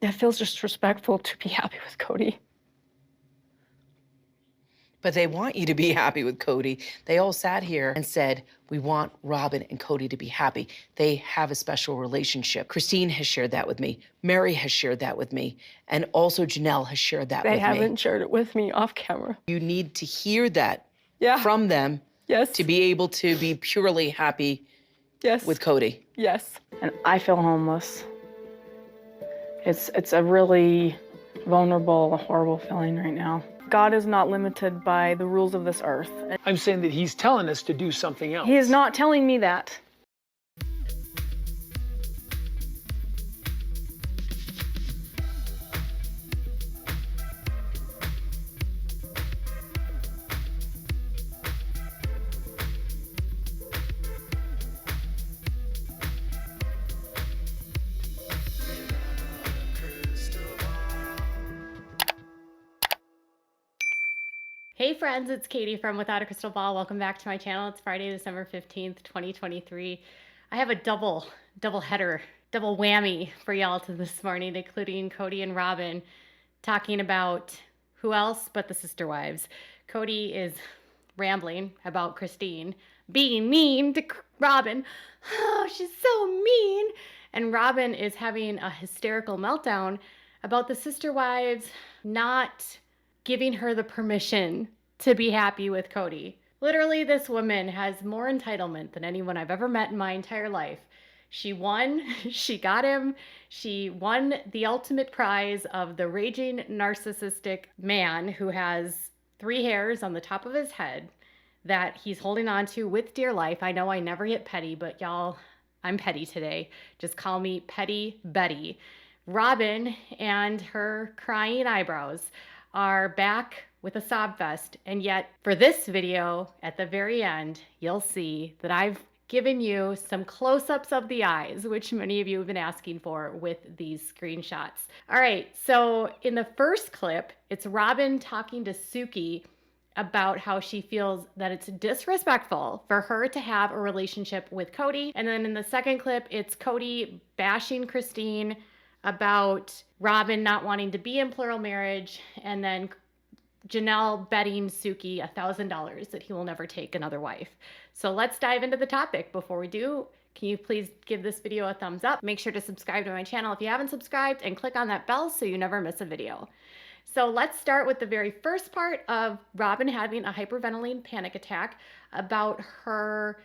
It feels disrespectful to be happy with Cody. But they want you to be happy with Cody. They all sat here and said, we want Robyn and Cody to be happy. They have a special relationship. Christine has shared that with me. Mary has shared that with me. And also Janelle has shared that with me. They haven't shared it with me off camera. You need to hear that from them Yes. to be able to be purely happy with Cody. Yes. And I feel homeless. It's a really vulnerable, horrible feeling right now. God is not limited by the rules of this earth. I'm saying that he's telling us to do something else. He is not telling me that. Hey friends, it's Katie from Without a Crystal Ball. Welcome back to my channel. It's Friday, December 15th, 2023. I have a double header, double whammy for y'all to this morning, including Cody and Robyn talking about who else but the sister wives. Cody is rambling about Christine being mean to Robyn. Oh, she's so mean. And Robyn is having a hysterical meltdown about the sister wives not giving her the permission to be happy with Cody. Literally, this woman has more entitlement than anyone I've ever met in my entire life. She won, she got him, she won the ultimate prize of the raging narcissistic man who has 3 hairs on the top of his head that he's holding on to with dear life. I know I never get petty, but y'all, I'm petty today. Just call me Petty Betty. Robyn and her crying eyebrows are back with a sob fest, and yet for this video at the very end you'll see that I've given you some close-ups of the eyes, which many of you have been asking for with these screenshots. All right, so in the first clip it's Robyn talking to Suki about how she feels that it's disrespectful for her to have a relationship with Cody, and then in the second clip it's Cody bashing Christine about Robyn not wanting to be in plural marriage, and then Janelle betting Suki $1,000 that he will never take another wife. So let's dive into the topic. Before we do, can you please give this video a thumbs up? Make sure to subscribe to my channel if you haven't subscribed, and click on that bell so you never miss a video. So let's start with the very first part of Robyn having a hyperventilating panic attack about her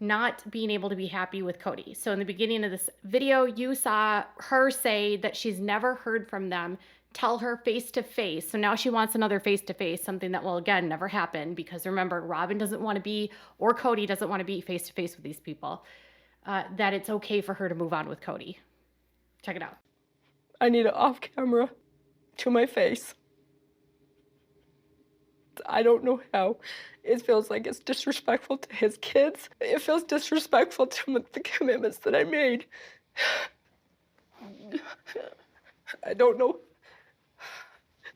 not being able to be happy with Cody. So in the beginning of this video, you saw her say that she's never heard from them, tell her face to face. So now she wants another face to face, something that will again never happen, because remember, Robyn doesn't want to be, or Cody doesn't want to be face to face with these people, that it's okay for her to move on with Cody. Check it out. I need it off camera to my face. I don't know how. It feels like it's disrespectful to his kids. It feels disrespectful to the commitments that I made. I don't know.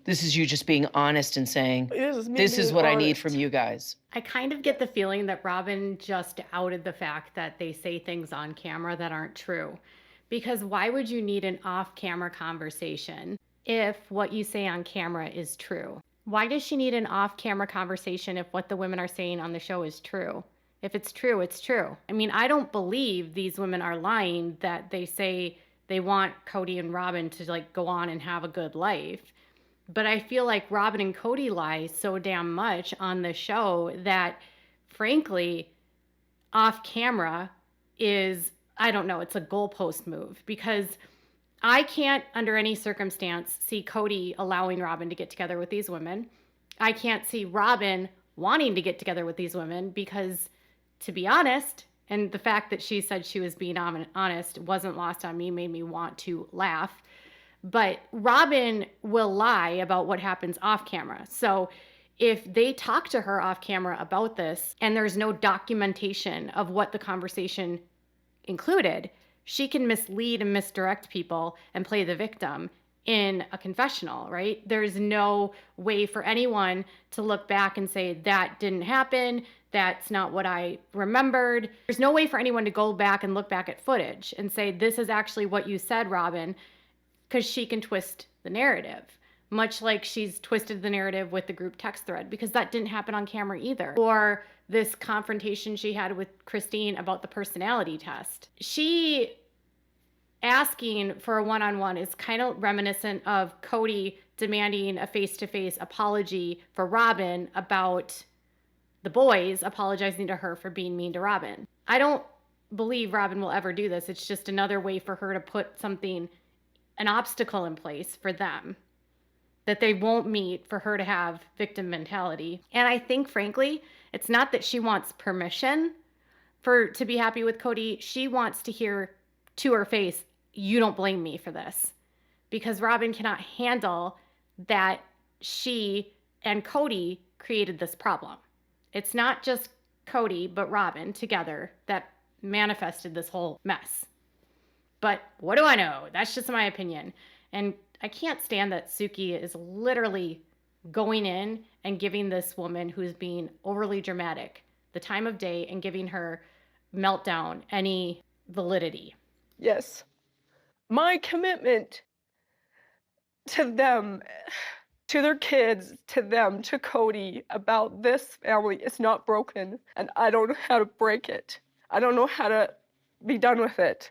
This is you just being honest and saying, this is what I need from you guys. I kind of get the feeling that Robyn just outed the fact that they say things on camera that aren't true. Because why would you need an off-camera conversation if what you say on camera is true? Why does she need an off-camera conversation if what the women are saying on the show is true? If it's true, it's true. I mean, I don't believe these women are lying that they say they want Cody and Robyn to like go on and have a good life. But I feel like Robyn and Cody lie so damn much on the show that, frankly, off camera is, I don't know, it's a goalpost move, because I can't, under any circumstance, see Cody allowing Robyn to get together with these women. I can't see Robyn wanting to get together with these women because, to be honest, and the fact that she said she was being honest wasn't lost on me, made me want to laugh. But Robyn will lie about what happens off camera. So if they talk to her off camera about this and there's no documentation of what the conversation included, she can mislead and misdirect people and play the victim in a confessional, right? There's no way for anyone to look back and say, that didn't happen, that's not what I remembered. There's no way for anyone to go back and look back at footage and say, this is actually what you said, Robyn. because she can twist the narrative, much like she's twisted the narrative with the group text thread, because that didn't happen on camera either. Or this confrontation she had with Christine about the personality test. She asking for a one-on-one is kind of reminiscent of Cody demanding a face-to-face apology for Robyn about the boys apologizing to her for being mean to Robyn. I don't believe Robyn will ever do this. It's just another way for her to put something, an obstacle in place for them that they won't meet, for her to have victim mentality. And I think, frankly, it's not that she wants permission to be happy with Cody. She wants to hear to her face, you don't blame me for this. Because Robyn cannot handle that she and Cody created this problem. It's not just Cody, but Robyn together that manifested this whole mess. But what do I know? That's just my opinion. And I can't stand that Suki is literally going in and giving this woman who's being overly dramatic the time of day and giving her meltdown any validity. Yes. My commitment to them, to their kids, to them, to Cody, about this family is not broken, and I don't know how to break it. I don't know how to be done with it.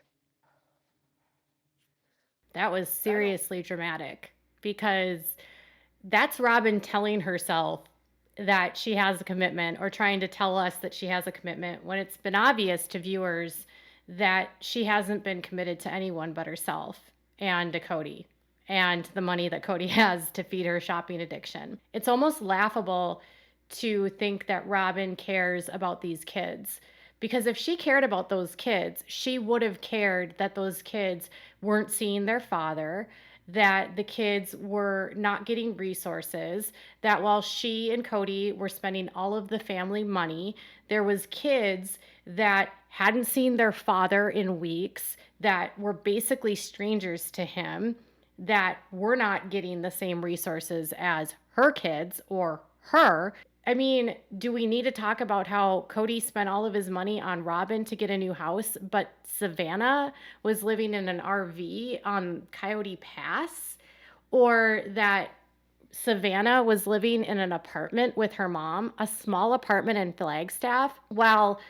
That was seriously dramatic, because that's Robyn telling herself that she has a commitment, or trying to tell us that she has a commitment, when it's been obvious to viewers that she hasn't been committed to anyone but herself and to Cody and the money that Cody has to feed her shopping addiction. It's almost laughable to think that Robyn cares about these kids, because if she cared about those kids, she would have cared that those kids weren't seeing their father, that the kids were not getting resources, that while she and Cody were spending all of the family money, there was kids that hadn't seen their father in weeks, that were basically strangers to him, that were not getting the same resources as her kids or her. I mean, do we need to talk about how Cody spent all of his money on Robyn to get a new house, but Savannah was living in an RV on Coyote Pass? Or that Savannah was living in an apartment with her mom, a small apartment in Flagstaff, while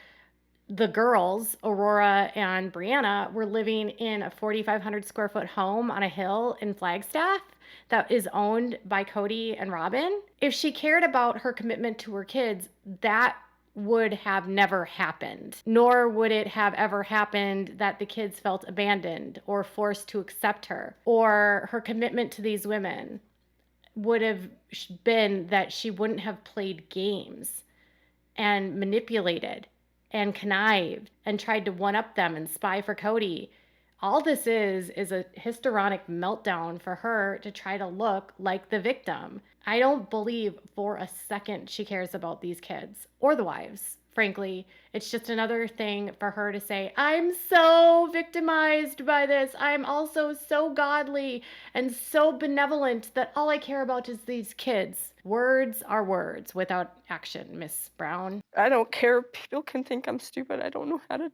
the girls, Aurora and Brianna, were living in a 4,500 square foot home on a hill in Flagstaff that is owned by Cody and Robyn. If she cared about her commitment to her kids, that would have never happened. Nor would it have ever happened that the kids felt abandoned or forced to accept her. Or her commitment to these women would have been that she wouldn't have played games and manipulated and connived and tried to one-up them and spy for Cody. All this is a histrionic meltdown for her to try to look like the victim. I don't believe for a second she cares about these kids or the wives. Frankly, it's just another thing for her to say, I'm so victimized by this. I'm also so godly and so benevolent that all I care about is these kids. Words are words without action, Miss Brown. I don't care. People can think I'm stupid. I don't know how to.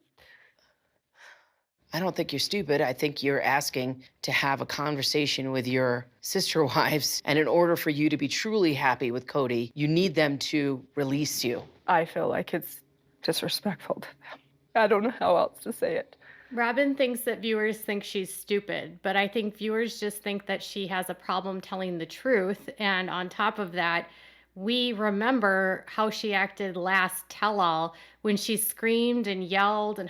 I don't think you're stupid. I think you're asking to have a conversation with your sister wives. And in order for you to be truly happy with Cody, you need them to release you. I feel like it's disrespectful to them. I don't know how else to say it. Robyn thinks that viewers think she's stupid, but I think viewers just think that she has a problem telling the truth. And on top of that, we remember how she acted last tell-all when she screamed and yelled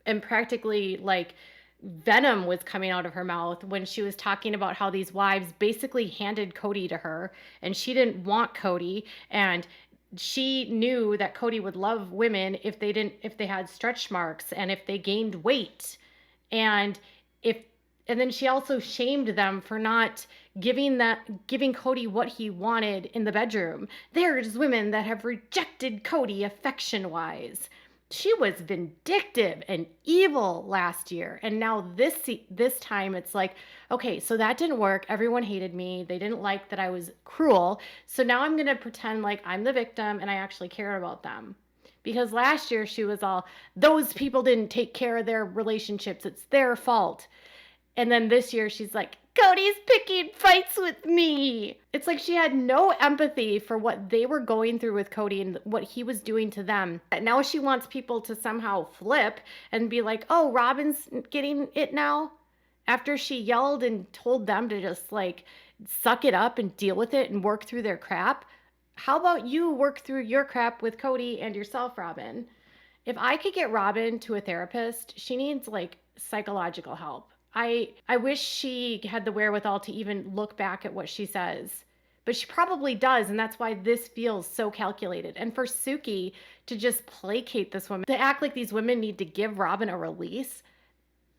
and practically like venom was coming out of her mouth when she was talking about how these wives basically handed Cody to her and she didn't want Cody, and she knew that Cody would love women if they had stretch marks and if they gained weight. And then she also shamed them for not giving Cody what he wanted in the bedroom. There's women that have rejected Cody affection-wise. She was vindictive and evil last year. And now this time it's like, okay, so that didn't work. Everyone hated me. They didn't like that I was cruel. So now I'm going to pretend like I'm the victim and I actually care about them. Because last year she was all, those people didn't take care of their relationships. It's their fault. And then this year she's like, Cody's picking fights with me. It's like she had no empathy for what they were going through with Cody and what he was doing to them. And now she wants people to somehow flip and be like, oh, Robyn's getting it now? After she yelled and told them to just like suck it up and deal with it and work through their crap. How about you work through your crap with Cody and yourself, Robyn? If I could get Robyn to a therapist, she needs like psychological help. I wish she had the wherewithal to even look back at what she says, but she probably does. And that's why this feels so calculated. And for Suki to just placate this woman, to act like these women need to give Robyn a release.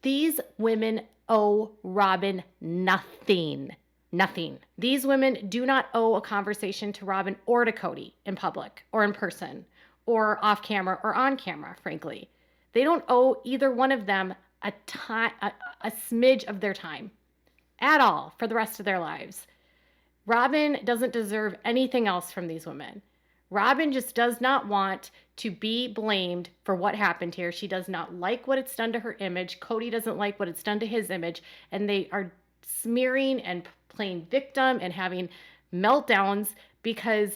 These women owe Robyn nothing. Nothing. These women do not owe a conversation to Robyn or to Cody in public or in person or off camera or on camera, frankly. They don't owe either one of them a smidge of their time at all for the rest of their lives. Robyn doesn't deserve anything else from these women. Robyn just does not want to be blamed for what happened here. She does not like what it's done to her image. Cody doesn't like what it's done to his image. And they are smearing and playing victim and having meltdowns because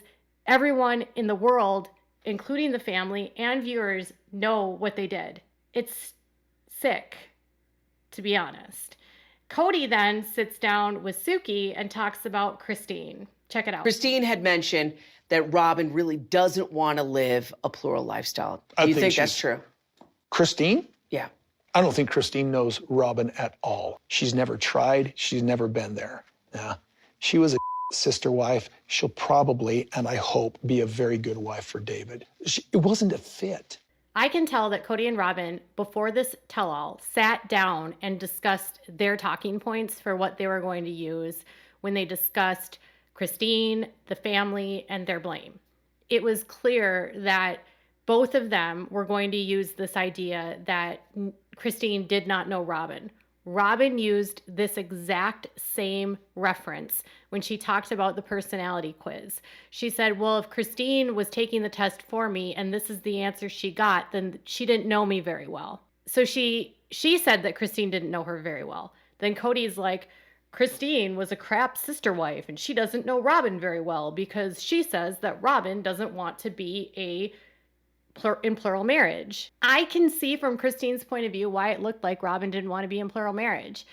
everyone in the world, including the family and viewers, know what they did. It's sick, to be honest. Cody then sits down with Suki and talks about Christine. Check it out. Christine had mentioned that Robyn really doesn't want to live a plural lifestyle. Do you think that's true? Christine? Yeah. I don't think Christine knows Robyn at all. She's never tried. She's never been there. Yeah. She was a sister wife. She'll probably, and I hope, be a very good wife for David. It wasn't a fit. I can tell that Cody and Robyn, before this tell-all, sat down and discussed their talking points for what they were going to use when they discussed Christine, the family, and their blame. It was clear that both of them were going to use this idea that Christine did not know Robyn. Robyn used this exact same reference when she talked about the personality quiz. She said, well, if Christine was taking the test for me and this is the answer she got, then she didn't know me very well. So she said that Christine didn't know her very well. Then Cody's like, Christine was a crap sister wife and she doesn't know Robyn very well because she says that Robyn doesn't want to be in plural marriage. I can see from Christine's point of view why it looked like Robyn didn't want to be in plural marriage.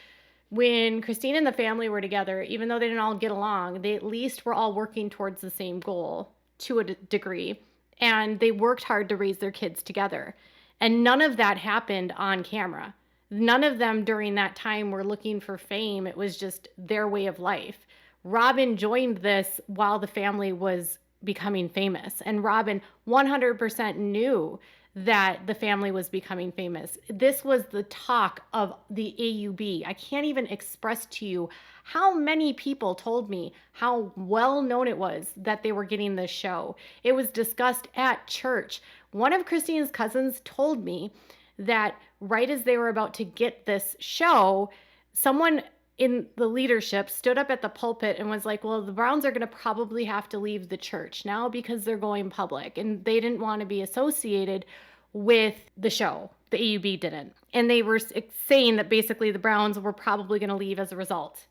When Christine and the family were together, even though they didn't all get along, they at least were all working towards the same goal to a degree. And they worked hard to raise their kids together. And none of that happened on camera. None of them during that time were looking for fame. It was just their way of life. Robyn joined this while the family was becoming famous. And Robyn 100% knew that the family was becoming famous. This was the talk of the AUB. I can't even express to you how many people told me how well known it was that they were getting this show. It was discussed at church. One of Christine's cousins told me that right as they were about to get this show, someone in the leadership stood up at the pulpit and was like, well, the Browns are going to probably have to leave the church now because they're going public. And they didn't want to be associated with the show. The AUB didn't. And they were saying that basically the Browns were probably going to leave as a result.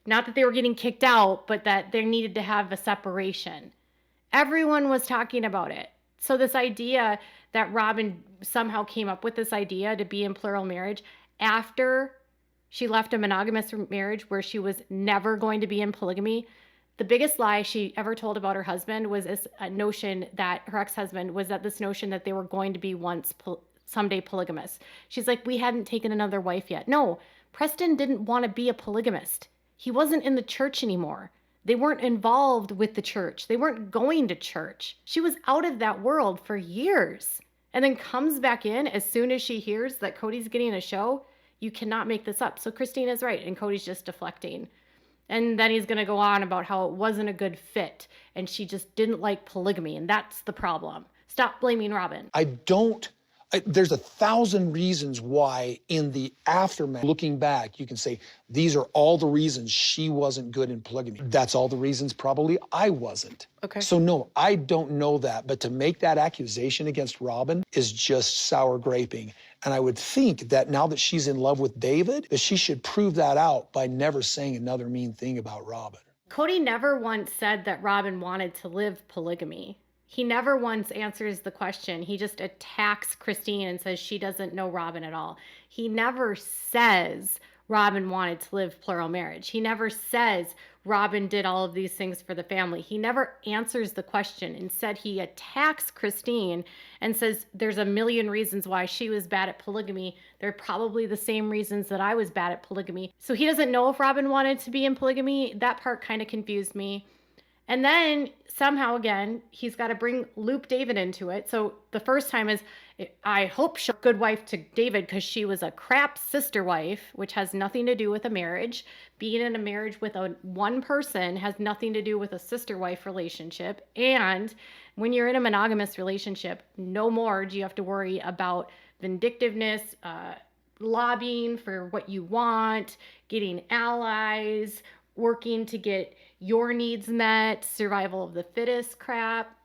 Not that they were getting kicked out, but that they needed to have a separation. Everyone was talking about it. So this idea that Robyn somehow came up with this idea to be in plural marriage after she left a monogamous marriage where she was never going to be in polygamy. The biggest lie she ever told about her husband was this notion that her ex-husband was that this notion that they were going to be someday polygamous. She's like, we hadn't taken another wife yet. No, Preston didn't want to be a polygamist. He wasn't in the church anymore. They weren't involved with the church. They weren't going to church. She was out of that world for years and then comes back in as soon as she hears that Cody's getting a show. You cannot make this up. So Christine is right, and Cody's just deflecting. And then he's going to go on about how it wasn't a good fit, and she just didn't like polygamy, and that's the problem. Stop blaming Robyn. I don't There's 1,000 reasons why in the aftermath, looking back, you can say, these are all the reasons she wasn't good in polygamy. That's all the reasons probably I wasn't. Okay. So no, I don't know that. But to make that accusation against Robyn is just sour graping. And I would think that now that she's in love with David, that she should prove that out by never saying another mean thing about Robyn. Kody never once said that Robyn wanted to live polygamy. He never once answers the question. He just attacks Christine and says she doesn't know Robyn at all. He never says Robyn wanted to live plural marriage. He never says Robyn did all of these things for the family. He never answers the question. Instead, he attacks Christine and says there's a million reasons why she was bad at polygamy. They're probably the same reasons that I was bad at polygamy. So he doesn't know if Robyn wanted to be in polygamy. That part kind of confused me. And then somehow, again, he's got to loop David into it. So the first time is, I hope she's a good wife to David because she was a crap sister wife, which has nothing to do with a marriage. Being in a marriage with one person has nothing to do with a sister wife relationship. And when you're in a monogamous relationship, no more do you have to worry about vindictiveness, lobbying for what you want, getting allies, working to get your needs met, survival of the fittest crap.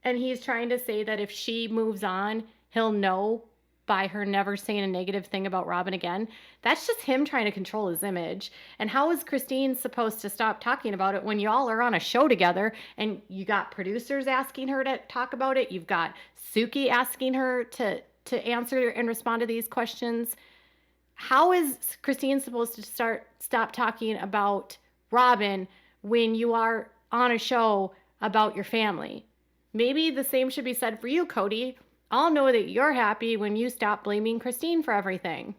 And he's trying to say that if she moves on, he'll know by her never saying a negative thing about Robyn again. That's just him trying to control his image. And how is Christine supposed to stop talking about it when y'all are on a show together and you got producers asking her to talk about it? You've got Suki asking her to answer and respond to these questions. How is Christine supposed to stop talking about Robyn when you are on a show about your family? Maybe the same should be said for you, Kody. I'll know that you're happy when you stop blaming Christine for everything.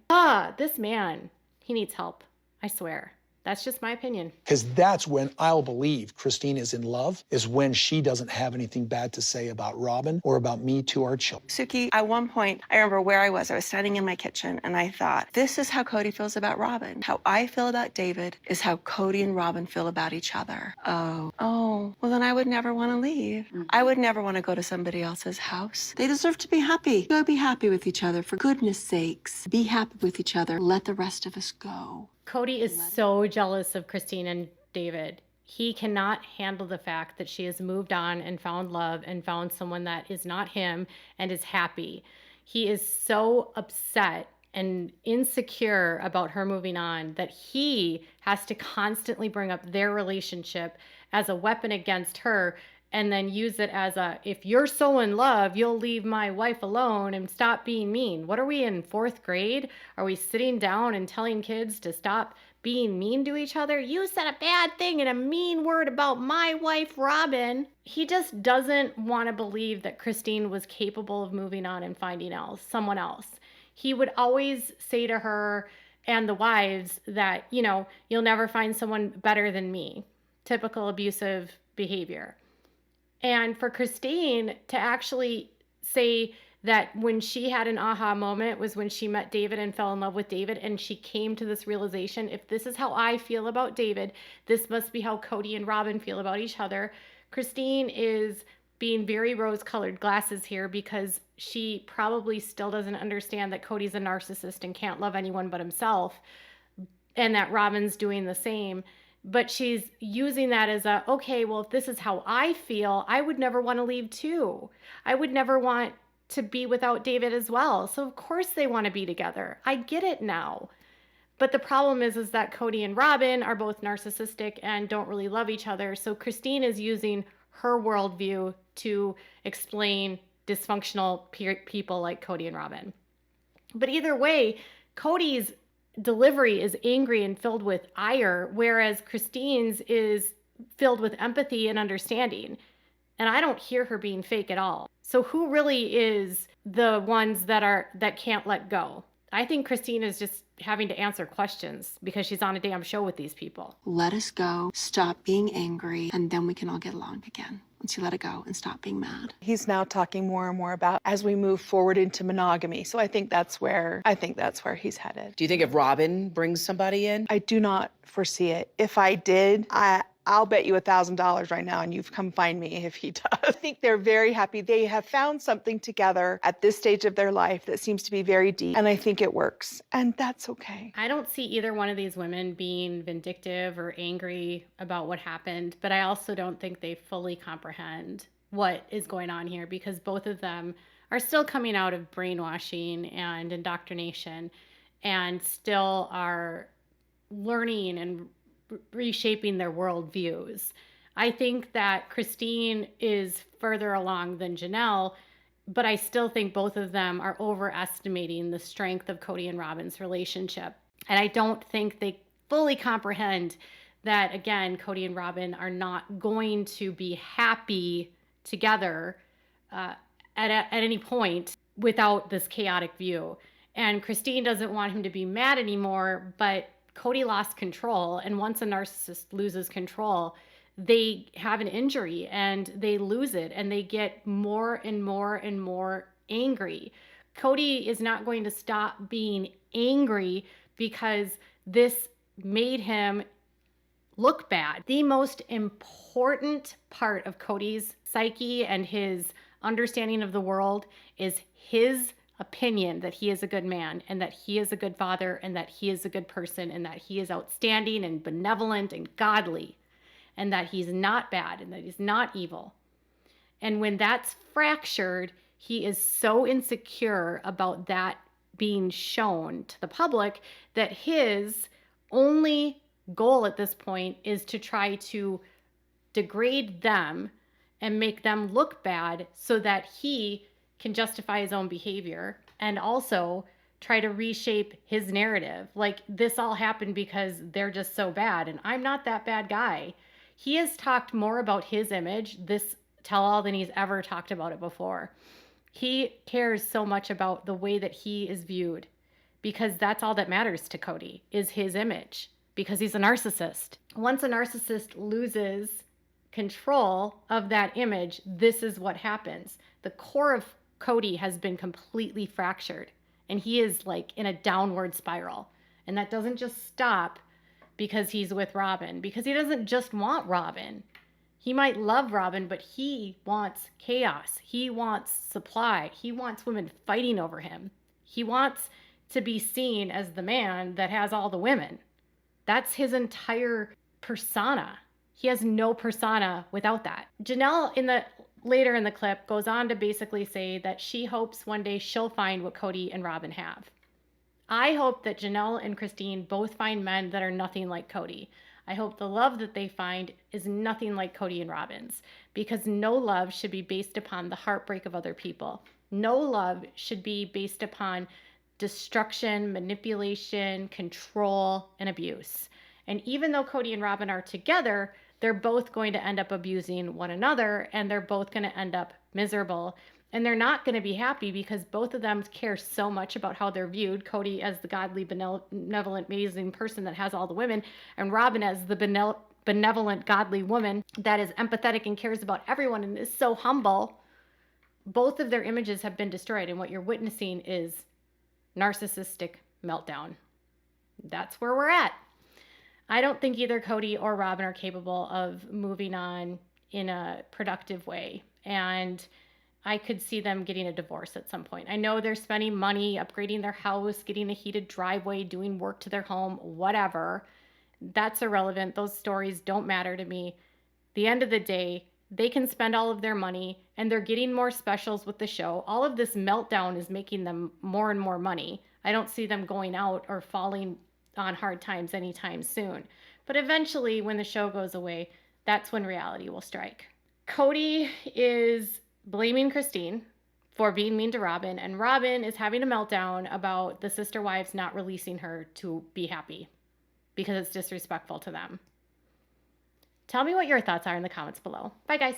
This man, he needs help. I swear. That's just my opinion. Because that's when I'll believe Christine is in love, is when she doesn't have anything bad to say about Robyn or about me to our children. Suki, at one point, I remember where I was standing in my kitchen, and I thought, this is how Kody feels about Robyn. How I feel about David is how Kody and Robyn feel about each other. Oh, well then I would never want to leave. I would never want to go to somebody else's house. They deserve to be happy. Go be happy with each other, for goodness sakes. Be happy with each other. Let the rest of us go. Kody is so jealous of Christine and David. He cannot handle the fact that she has moved on and found love and found someone that is not him and is happy. He is so upset and insecure about her moving on that he has to constantly bring up their relationship as a weapon against her and then use it as if you're so in love, you'll leave my wife alone and stop being mean. What are we in 4th grade? Are we sitting down and telling kids to stop being mean to each other? You said a bad thing and a mean word about my wife, Robyn. He just doesn't want to believe that Christine was capable of moving on and finding someone else. He would always say to her and the wives that, you'll never find someone better than me. Typical abusive behavior. And for Christine to actually say that when she had an aha moment was when she met David and fell in love with David, and she came to this realization, if this is how I feel about David, this must be how Kody and Robyn feel about each other. Christine is being very rose-colored glasses here because she probably still doesn't understand that Kody's a narcissist and can't love anyone but himself, and that Robyn's doing the same. But she's using that as okay, well, if this is how I feel, I would never want to leave too. I would never want to be without David as well. So of course they want to be together. I get it now. But the problem is that Kody and Robyn are both narcissistic and don't really love each other. So Christine is using her worldview to explain dysfunctional people like Kody and Robyn. But either way, Kody's delivery is angry and filled with ire, whereas Christine's is filled with empathy and understanding. And I don't hear her being fake at all. So who really is the ones that can't let go? I think Christine is just having to answer questions because she's on a damn show with these people. Let us go, stop being angry, and then we can all get along again. Once you let it go and stop being mad. He's now talking more and more about as we move forward into monogamy. So I think that's where he's headed. Do you think if Robyn brings somebody in? I do not foresee it. If I did, I I'll bet you $1,000 right now and you've come find me if he does. I think they're very happy. They have found something together at this stage of their life that seems to be very deep, and I think it works, and that's okay. I don't see either one of these women being vindictive or angry about what happened, but I also don't think they fully comprehend what is going on here, because both of them are still coming out of brainwashing and indoctrination and still are learning and reshaping their worldviews. I think that Christine is further along than Janelle, but I still think both of them are overestimating the strength of Kody and Robyn's relationship. And I don't think they fully comprehend that, again, Kody and Robyn are not going to be happy together at any point without this chaotic view. And Christine doesn't want him to be mad anymore, but Kody lost control. And once a narcissist loses control, they have an injury and they lose it and they get more and more and more angry. Kody is not going to stop being angry because this made him look bad. The most important part of Kody's psyche and his understanding of the world is his opinion that he is a good man and that he is a good father and that he is a good person and that he is outstanding and benevolent and godly and that he's not bad and that he's not evil. And when that's fractured, he is so insecure about that being shown to the public that his only goal at this point is to try to degrade them and make them look bad so that he can justify his own behavior and also try to reshape his narrative. Like, this all happened because they're just so bad and I'm not that bad guy. He has talked more about his image this tell-all than he's ever talked about it before. He cares so much about the way that he is viewed because that's all that matters to Kody is his image, because he's a narcissist. Once a narcissist loses control of that image, this is what happens. The core of Kody has been completely fractured and he is like in a downward spiral. And that doesn't just stop because he's with Robyn, because he doesn't just want Robyn. He might love Robyn, but he wants chaos. He wants supply. He wants women fighting over him. He wants to be seen as the man that has all the women. That's his entire persona. He has no persona without that. Janelle, later in the clip, goes on to basically say that she hopes one day she'll find what Kody and Robyn have. I hope that Janelle and Christine both find men that are nothing like Kody. I hope the love that they find is nothing like Kody and Robyn's, because no love should be based upon the heartbreak of other people. No love should be based upon destruction, manipulation, control, and abuse. And even though Kody and Robyn are together, they're both going to end up abusing one another and they're both going to end up miserable. And they're not going to be happy because both of them care so much about how they're viewed. Kody as the godly, benevolent, amazing person that has all the women, and Robyn as the benevolent, godly woman that is empathetic and cares about everyone and is so humble. Both of their images have been destroyed, and what you're witnessing is narcissistic meltdown. That's where we're at. I don't think either Kody or Robyn are capable of moving on in a productive way. And I could see them getting a divorce at some point. I know they're spending money upgrading their house, getting a heated driveway, doing work to their home, whatever. That's irrelevant. Those stories don't matter to me. At the end of the day, they can spend all of their money and they're getting more specials with the show. All of this meltdown is making them more and more money. I don't see them going out or falling on hard times anytime soon. But eventually, when the show goes away, that's when reality will strike. Kody is blaming Christine for being mean to Robyn, and Robyn is having a meltdown about the sister wives not releasing her to be happy because it's disrespectful to them. Tell me what your thoughts are in the comments below. Bye, guys.